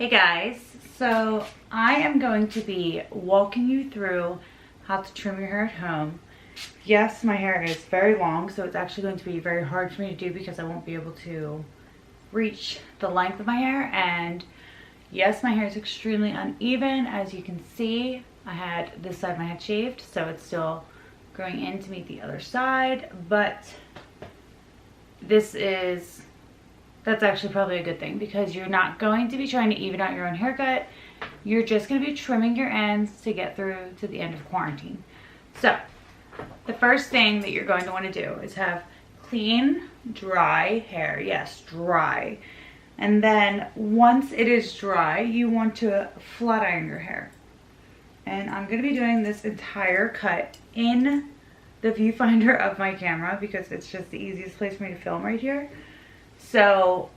Hey guys, so I am going to be walking you through how to trim your hair at home. Yes, my hair is very long, so it's actually going to be very hard for me to do because I won't be able to reach the length of my hair. And yes, my hair is extremely uneven. As you can see, I had this side of my head shaved, so it's still growing in to meet the other side, but that's actually probably a good thing because you're not going to be trying to even out your own haircut. You're just going to be trimming your ends to get through to the end of quarantine. So the first thing that you're going to want to do is have clean, dry hair. Yes, dry. And then once it is dry, you want to flat iron your hair. And I'm going to be doing this entire cut in the viewfinder of my camera because it's just the easiest place for me to film right here. So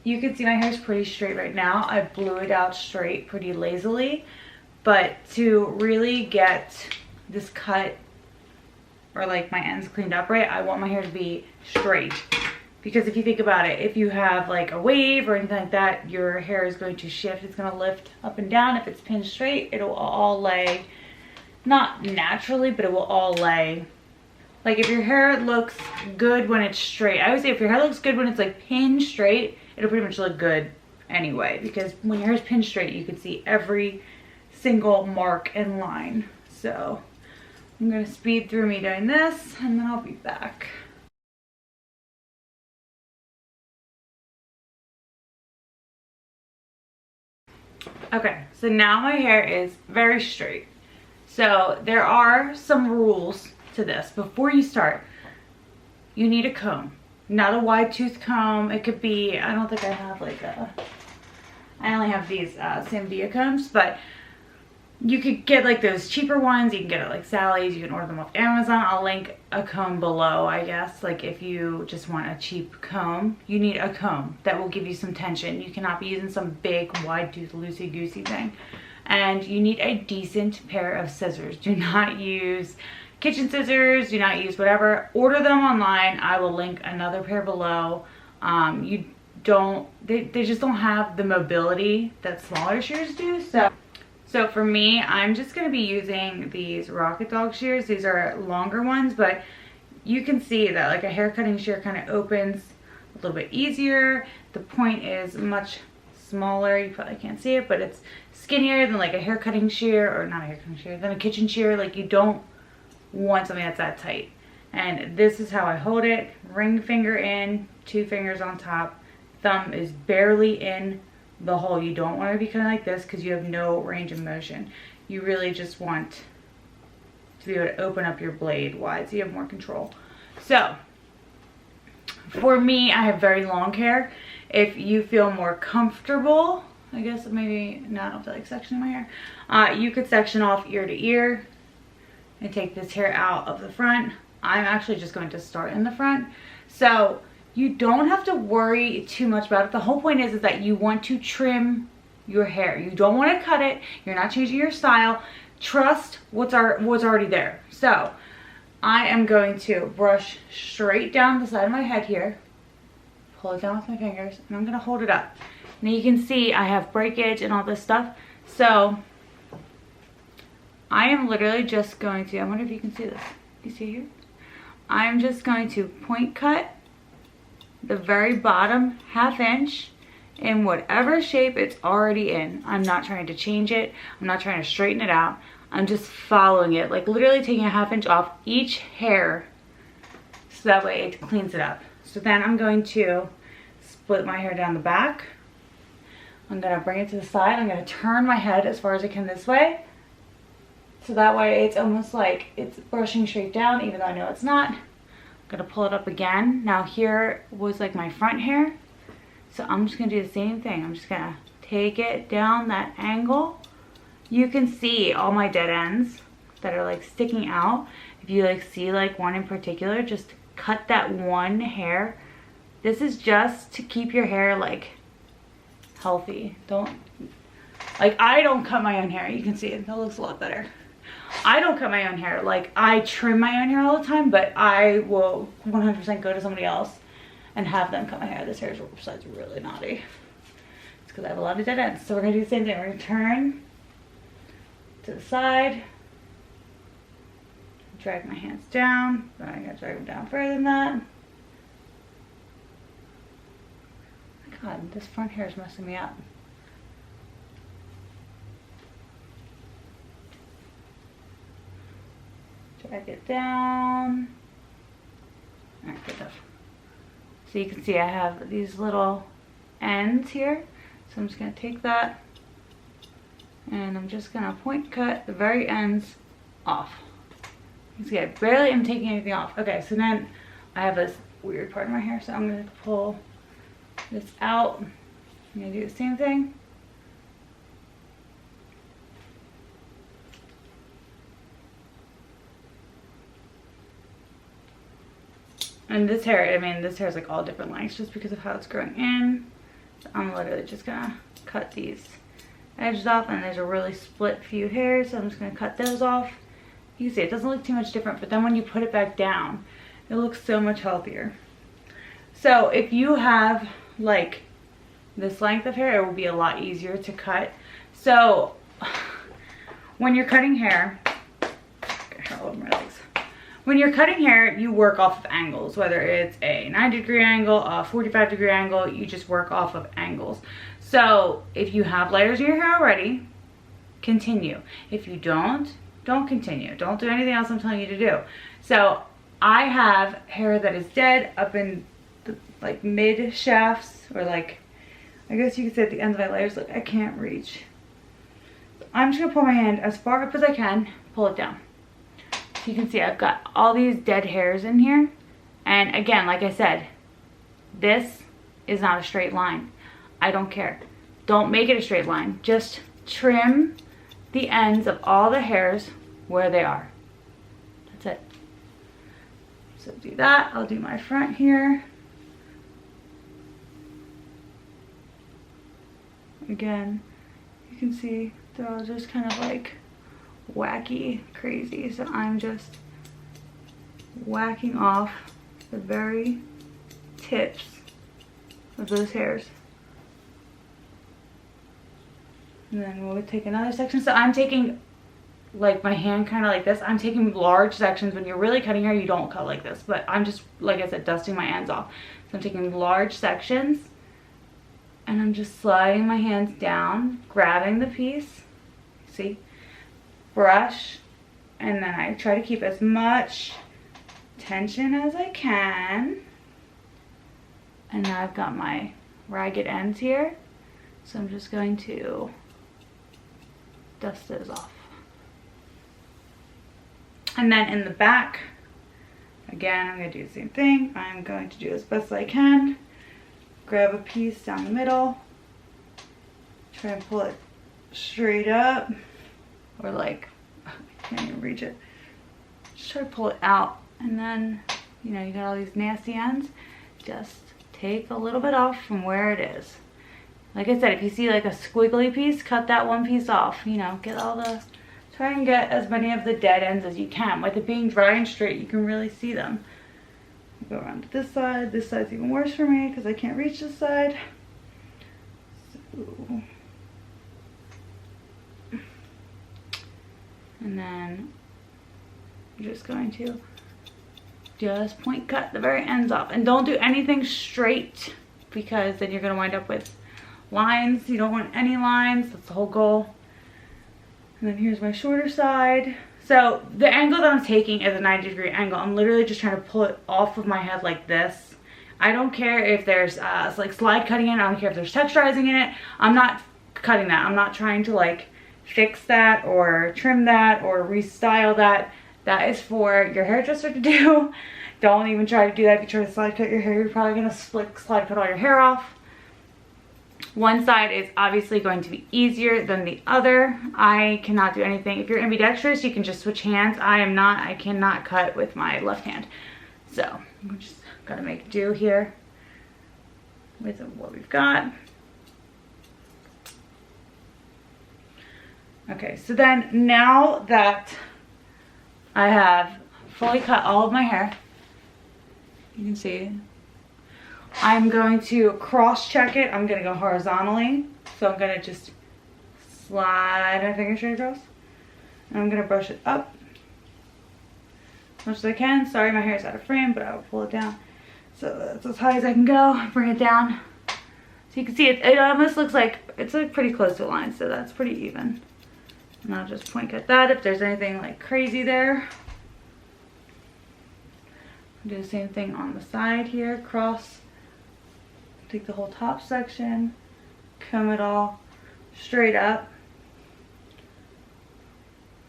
you can see my hair is pretty straight right now. I blew it out straight pretty lazily, but to really get this cut or like my ends cleaned up right, I want my hair to be straight. Because if you think about it, if you have like a wave or anything like that, your hair is going to shift. It's going to lift up and down. If it's pinned straight, it'll all lay, not naturally, but it will all lay. Like if your hair looks good when it's straight, I would say if your hair looks good when it's like pinned straight, it'll pretty much look good anyway. Because when your hair is pinned straight, you can see every single mark and line. So I'm going to speed through me doing this and then I'll be back. Okay, so now my hair is very straight. So there are some rules to this. Before you start, you need a comb, not a wide tooth comb. It could be, I don't think I have like I only have these Samdia combs, but you could get like those cheaper ones. You can get it like Sally's. You can order them off Amazon. I'll link a comb below, I guess. Like if you just want a cheap comb, you need a comb that will give you some tension. You cannot be using some big wide tooth loosey-goosey thing. And you need a decent pair of scissors. Do not use kitchen scissors. Do not use whatever. Order them online. I will link another pair below. They just don't have the mobility that smaller shears do. So for me, I'm just going to be using these Rocket Dog shears. These are longer ones, but you can see that like a hair cutting shear kind of opens a little bit easier. The point is much smaller. You probably can't see it, but it's skinnier than like a hair cutting shear, or not a hair cutting shear, than a kitchen shear. Like you don't want something that's that tight. And this is how I hold it. Ring finger in, 2 fingers on top. Thumb is barely in the hole. You don't want to be kind of like this because you have no range of motion. You really just want to be able to open up your blade wide so you have more control. So for me, I have very long hair. If you feel more comfortable, I guess maybe not, I don't feel like sectioning my hair. You could section off ear to ear and take this hair out of the front. I'm actually just going to start in the front. So you don't have to worry too much about it. The whole point is that you want to trim your hair. You don't want to cut it. You're not changing your style. Trust what's already there. So I am going to brush straight down the side of my head here. Pull it down with my fingers, and I'm going to hold it up. Now you can see I have breakage and all this stuff. So I am literally just going to, I wonder if you can see this. You see here? I'm just going to point cut the very bottom ½ inch in whatever shape it's already in. I'm not trying to change it. I'm not trying to straighten it out. I'm just following it, like literally taking a ½ inch off each hair so that way it cleans it up. So then I'm going to split my hair down the back. I'm going to bring it to the side. I'm going to turn my head as far as I can this way. So that way it's almost like it's brushing straight down, even though I know it's not. I'm going to pull it up again. Now here was like my front hair. So I'm just going to do the same thing. I'm just going to take it down that angle. You can see all my dead ends that are like sticking out. If you like see like one in particular, just cut that one hair. This is just to keep your hair like healthy. I don't cut my own hair. You can see it. That looks a lot better. I don't cut my own hair. Like I trim my own hair all the time, but I will 100% go to somebody else and have them cut my hair. This hair is really naughty. because I have a lot of dead ends. So we're gonna do the same thing. We're gonna turn to the side, drag my hands down, then I'm gonna drag them down further than that. Oh my God, this front hair is messing me up. Drag it down. Alright, good enough. So you can see I have these little ends here. So I'm just gonna take that and I'm just gonna point cut the very ends off. You can see I barely am taking anything off. Okay, so then I have this weird part of my hair, so I'm gonna pull this out. I'm gonna do the same thing. And this hair, I mean, this hair is like all different lengths just because of how it's growing in. So I'm literally just gonna cut these edges off, and there's a really split few hairs, so I'm just gonna cut those off. You can see it doesn't look too much different, but then when you put it back down, it looks so much healthier. So if you have like this length of hair, it will be a lot easier to cut. So when you're cutting hair, all over my legs. When you're cutting hair, you work off of angles, whether it's a 90-degree angle, a 45-degree angle, you just work off of angles. So if you have layers in your hair already, continue. If you don't continue. Don't do anything else I'm telling you to do. So I have hair that is dead up in the like mid shafts, or like, I guess you could say at the ends of my layers. Look, I can't reach. So I'm just gonna pull my hand as far up as I can, pull it down. So you can see I've got all these dead hairs in here. And again, like I said, this is not a straight line. I don't care. Don't make it a straight line. Just trim the ends of all the hairs where they are. That's it. So do that. I'll do my front here. Again, you can see they're all just kind of like wacky, crazy. So I'm just whacking off the very tips of those hairs. And then we'll take another section. So I'm taking like my hand kind of like this. I'm taking large sections. When you're really cutting hair, you don't cut like this. But I'm just, like I said, dusting my ends off. So I'm taking large sections and I'm just sliding my hands down, grabbing the piece. See? Brush, and then I try to keep as much tension as I can. And now I've got my ragged ends here, so I'm just going to dust those off. And then in the back, again, I'm going to do the same thing. I'm going to do as best as I can. Grab a piece down the middle, try and pull it straight up. Or like, I can't even reach it. Just try to pull it out, and then, you know, you got all these nasty ends. Just take a little bit off from where it is. Like I said, if you see like a squiggly piece, cut that one piece off. You know, get all the, try and get as many of the dead ends as you can. With it being dry and straight, you can really see them. Go around to this side. This side's even worse for me because I can't reach this side. So. And then I'm just going to just point cut the very ends off. And don't do anything straight, because then you're going to wind up with lines. You don't want any lines. That's the whole goal. And then here's my shorter side. So the angle that I'm taking is a 90-degree angle. I'm literally just trying to pull it off of my head like this. I don't care if there's like slide cutting in it. I don't care if there's texturizing in it. I'm not cutting that. I'm not trying to like fix that or trim that or restyle that. That is for your hairdresser to do. Don't even try to do that. If you try to slide cut your hair, you're probably going to slide cut all your hair off. One side is obviously going to be easier than the other. I cannot do anything. If you're ambidextrous, you can just switch hands. I cannot cut with my left hand. So we're just gotta make do here with what we've got. Okay, so then now that I have fully cut all of my hair, you can see I'm going to cross check it. I'm going to go horizontally So I'm gonna just slide my finger straight across. And I'm gonna brush it up as much as I can. Sorry, my hair's out of frame, but I'll pull it down. So that's as high as I can go. Bring it down. So you can see it almost looks like, it's like pretty close to a line, so that's pretty even. And I'll just point cut that if there's anything like crazy there. Do the same thing on the side here, cross. Take the whole top section, comb it all straight up.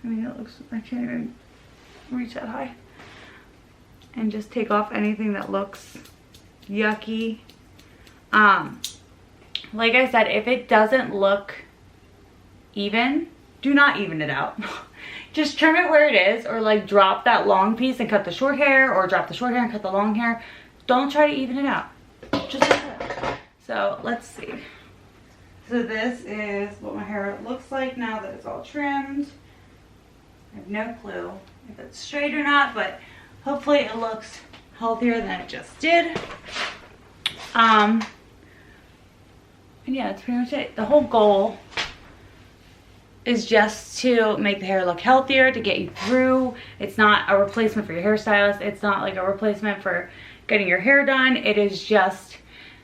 I mean, it looks, I can't even reach that high. And just take off anything that looks yucky. Like I said, if it doesn't look even, do not even it out. Just trim it where it is, or like drop that long piece and cut the short hair, or drop the short hair and cut the long hair. Don't try to even it out. Just like that. So let's see. So this is what my hair looks like now that it's all trimmed. I have no clue if it's straight or not, but hopefully it looks healthier than it just did. And yeah, that's pretty much it. The whole goal is just to make the hair look healthier, to get you through. It's not a replacement for your hairstylist. It's not like a replacement for getting your hair done. It is just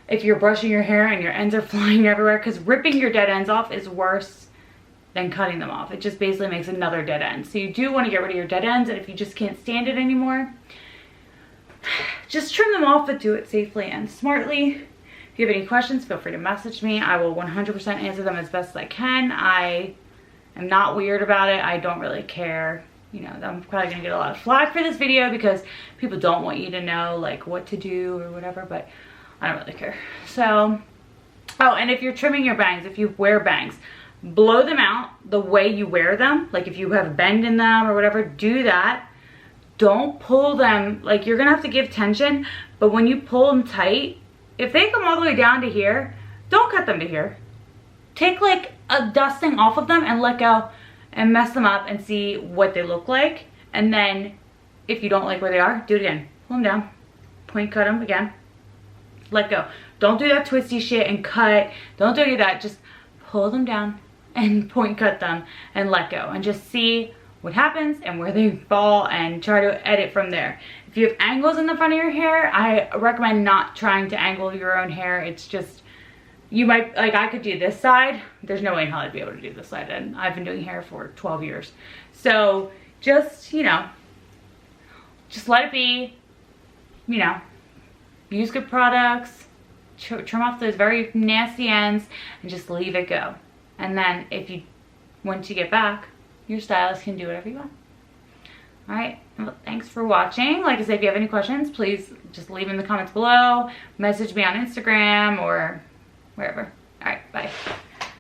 if you're brushing your hair and your ends are flying everywhere, because ripping your dead ends off is worse than cutting them off. It just basically makes another dead end. So you do want to get rid of your dead ends, and if you just can't stand it anymore, just trim them off, but do it safely and smartly. If you have any questions, feel free to message me. I will 100% answer them as best as I can. I am not weird about it. I don't really care. You know, I'm probably gonna get a lot of flack for this video because people don't want you to know like what to do or whatever, but I don't really care. So, oh, and if you're trimming your bangs, if you wear bangs, blow them out the way you wear them. Like if you have a bend in them or whatever, do that. Don't pull them, like you're gonna have to give tension, but when you pull them tight, if they come all the way down to here, don't cut them to here. Take like a dusting off of them and let go and mess them up and see what they look like. And then if you don't like where they are, do it again. Pull them down, point cut them again, let go. Don't do that twisty shit and cut. Don't do any of that. Just pull them down and point cut them and let go, and just see what happens and where they fall and try to edit from there. If you have angles in the front of your hair, I recommend not trying to angle your own hair. It's just, you might, like I could do this side. There's no way in hell I'd be able to do this side, and I've been doing hair for 12 years. So just, you know, just let it be, you know, use good products, trim off those very nasty ends and just leave it go. And then if you, once you get back, your stylist can do whatever you want. All right, well, thanks for watching. Like I said, if you have any questions, please just leave in the comments below, message me on Instagram or wherever. All right, bye.